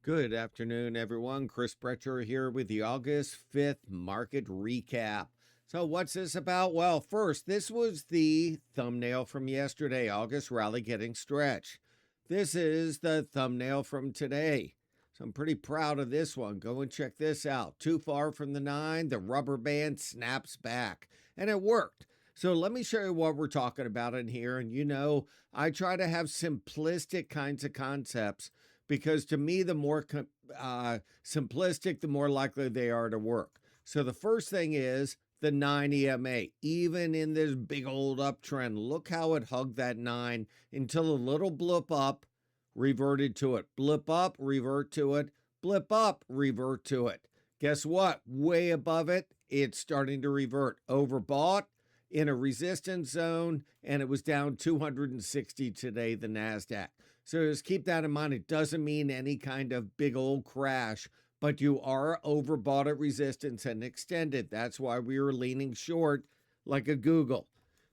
Good afternoon, everyone. Chris Brecher here with the August 5th market recap. So what's this about? Well, first, this was the thumbnail from yesterday, August rally getting stretched. This is the thumbnail from today. So I'm pretty proud of this one. Go and check this out. Too far from the 9, the rubber band snaps back. And it worked. So let me show you what we're talking about in here. And I try to have simplistic kinds of concepts because to me, the more simplistic, the more likely they are to work. So the first thing is the 9 EMA. Even in this big old uptrend, look how it hugged that 9 until a little blip up, reverted to it. Blip up, revert to it. Blip up, revert to it. Guess what? Way above it, it's starting to revert. Overbought in a resistance zone, and it was down 260 today, the NASDAQ. So just keep that in mind. It doesn't mean any kind of big old crash, but you are overbought at resistance and extended. That's why we were leaning short like a Google.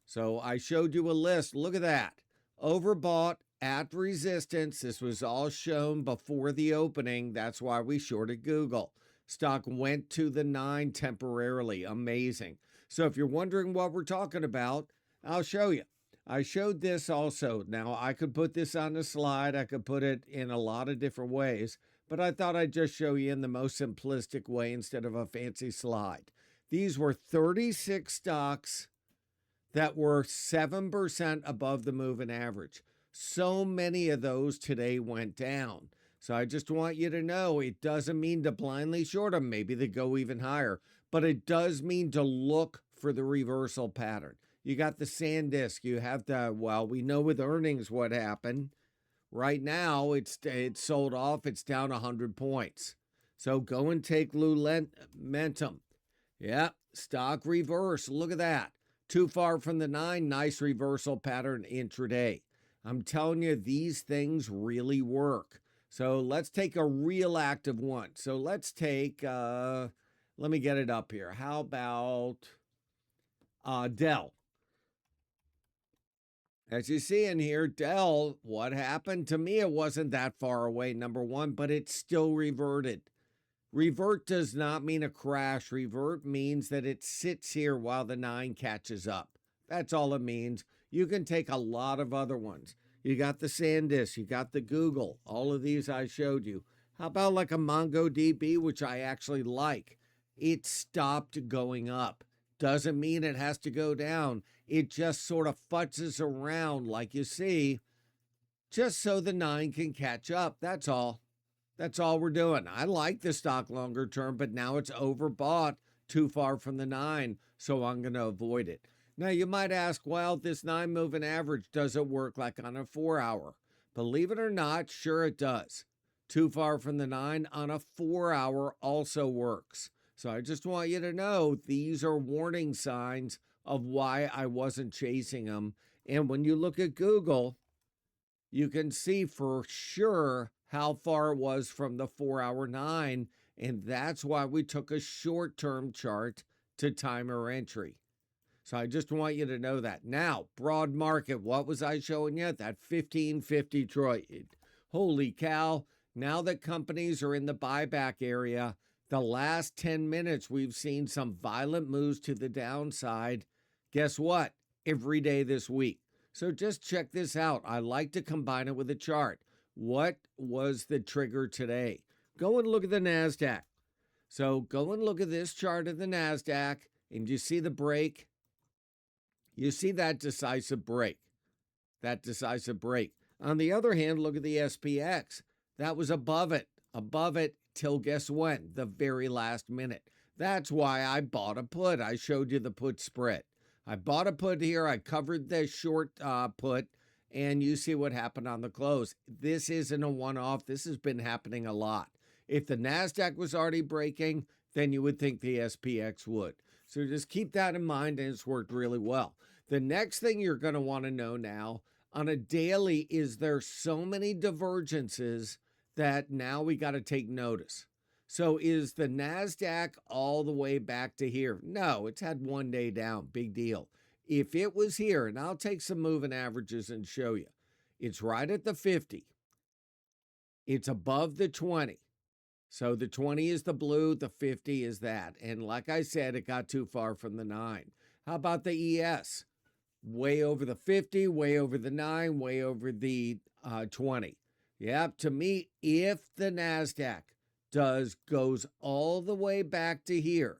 So I showed you a list. Look at that. Overbought at resistance. This was all shown before the opening. That's why we shorted Google. Stock went to the 9 temporarily. Amazing. So if you're wondering what we're talking about, I'll show you. I showed this also. Now, I could put this on a slide. I could put it in a lot of different ways, but I thought I'd just show you in the most simplistic way instead of a fancy slide. These were 36 stocks that were 7% above the moving average. So many of those today went down. So I just want you to know it doesn't mean to blindly short them. Maybe they go even higher, but it does mean to look for the reversal pattern. You got the SanDisk. You have we know with earnings what happened. Right now, it's sold off. It's down 100 points. So go and take Lumentum. Yeah, stock reverse. Look at that. Too far from the 9. Nice reversal pattern intraday. I'm telling you, these things really work. So let's take a real active one. So let's take, let me get it up here. How about Dell? As you see in here, Dell, what happened? To me, it wasn't that far away, number one, but it still reverted. Revert does not mean a crash. Revert means that it sits here while the 9 catches up. That's all it means. You can take a lot of other ones. You got the SanDisk, you got the Google, all of these I showed you. How about like a MongoDB, which I actually like? It stopped going up. Doesn't mean it has to go down. It just sort of futzes around like you see, just so the 9 can catch up. That's all. That's all we're doing. I like the stock longer term, but now it's overbought too far from the 9, so I'm going to avoid it. Now, you might ask, well, this 9 moving average, does it work like on a 4-hour? Believe it or not, sure it does. Too far from the 9 on a 4-hour also works. So I just want you to know these are warning signs of why I wasn't chasing them. And when you look at Google, you can see for sure how far it was from the 4-hour 9, and that's why we took a short-term chart to timer entry. So I just want you to know that. Now, broad market, what was I showing you? That 1550 trade. Holy cow. Now that companies are in the buyback area, the last 10 minutes, we've seen some violent moves to the downside. Guess what? Every day this week. So just check this out. I like to combine it with a chart. What was the trigger today? Go and look at the NASDAQ. So go and look at this chart of the NASDAQ, and you see the break? You see that decisive break. That decisive break. On the other hand, look at the SPX. That was above it till guess when? The very last minute. That's why I bought a put. I showed you the put spread. I bought a put here. I covered the short put, and you see what happened on the close. This isn't a one-off. This has been happening a lot. If the NASDAQ was already breaking, then you would think the SPX would. So just keep that in mind, and it's worked really well. The next thing you're going to want to know now, on a daily, is there so many divergences that now we got to take notice. So is the NASDAQ all the way back to here? No, it's had one day down. Big deal. If it was here, and I'll take some moving averages and show you, it's right at the 50. It's above the 20. So the 20 is the blue, the 50 is that. And like I said, it got too far from the 9. How about the ES? Way over the 50, way over the 9, way over the 20. Yep, to me, if the NASDAQ goes all the way back to here,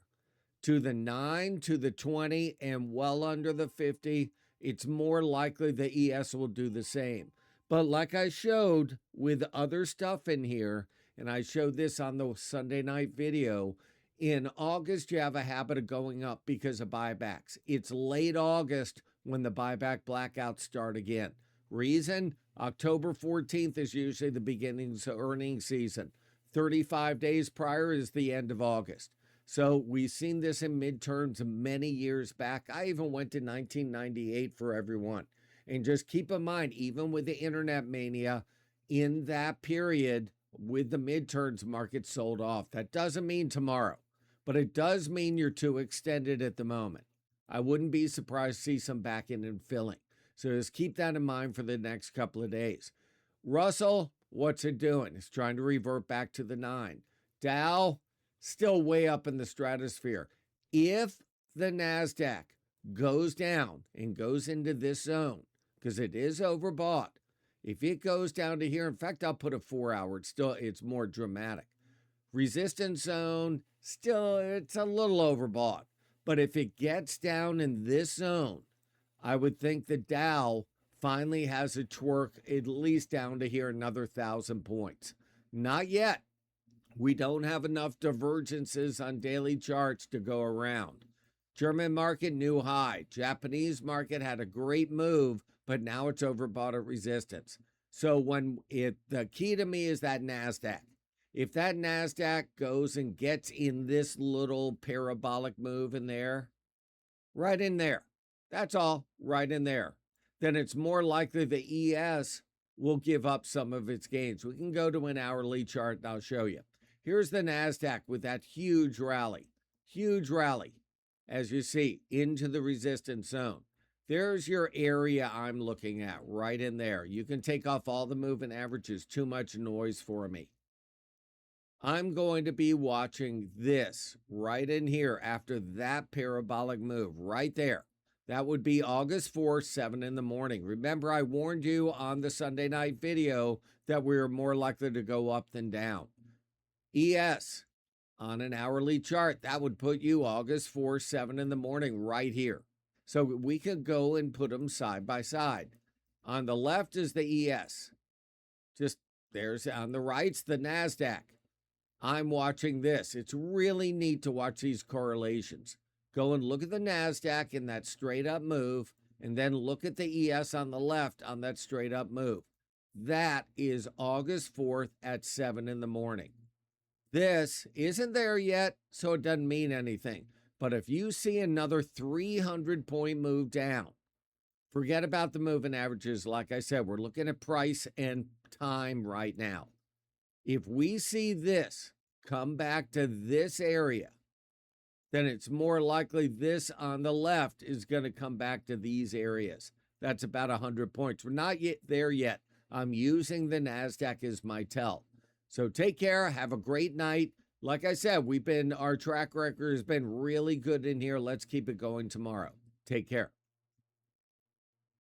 to the 9, to the 20, and well under the 50, it's more likely the ES will do the same. But like I showed with other stuff in here, and I showed this on the Sunday night video, in August, you have a habit of going up because of buybacks. It's late August when the buyback blackouts start again. Reason? October 14th is usually the beginning of earnings season. 35 days prior is the end of August. So we've seen this in midterms many years back. I even went to 1998 for everyone. And just keep in mind, even with the internet mania, in that period, with the midterms, market sold off. That doesn't mean tomorrow, but it does mean you're too extended at the moment. I wouldn't be surprised to see some back in and filling. So just keep that in mind for the next couple of days. Russell, what's it doing? It's trying to revert back to the 9. Dow, still way up in the stratosphere. If the NASDAQ goes down and goes into this zone, because it is overbought, if it goes down to here, in fact, I'll put a 4-hour, it's more dramatic. Resistance zone, still, it's a little overbought. But if it gets down in this zone, I would think the Dow finally has a twerk at least down to here, another 1,000 points. Not yet. We don't have enough divergences on daily charts to go around. German market, new high. Japanese market had a great move, but now it's overbought at resistance. So the key to me is that NASDAQ. If that NASDAQ goes and gets in this little parabolic move in there, right in there, that's all, right in there, then it's more likely the ES will give up some of its gains. We can go to an hourly chart and I'll show you. Here's the NASDAQ with that huge rally, as you see, into the resistance zone. There's your area I'm looking at, right in there. You can take off all the moving averages, too much noise for me. I'm going to be watching this right in here after that parabolic move, right there. That would be August 4th, 7 in the morning. Remember, I warned you on the Sunday night video that we were more likely to go up than down. ES, on an hourly chart, that would put you August 4th, 7 in the morning right here. So we could go and put them side by side. On the left is the ES. There's on the right's the NASDAQ. I'm watching this. It's really neat to watch these correlations. Go and look at the NASDAQ in that straight up move, and then look at the ES on the left on that straight up move. That is August 4th at 7 in the morning. This isn't there yet, so it doesn't mean anything. But if you see another 300-point move down, forget about the moving averages. Like I said, we're looking at price and time right now. If we see this come back to this area, then it's more likely this on the left is going to come back to these areas. That's about 100 points. We're not yet there yet. I'm using the NASDAQ as my tell. So take care. Have a great night. Like I said, our track record has been really good in here. Let's keep it going tomorrow. Take care.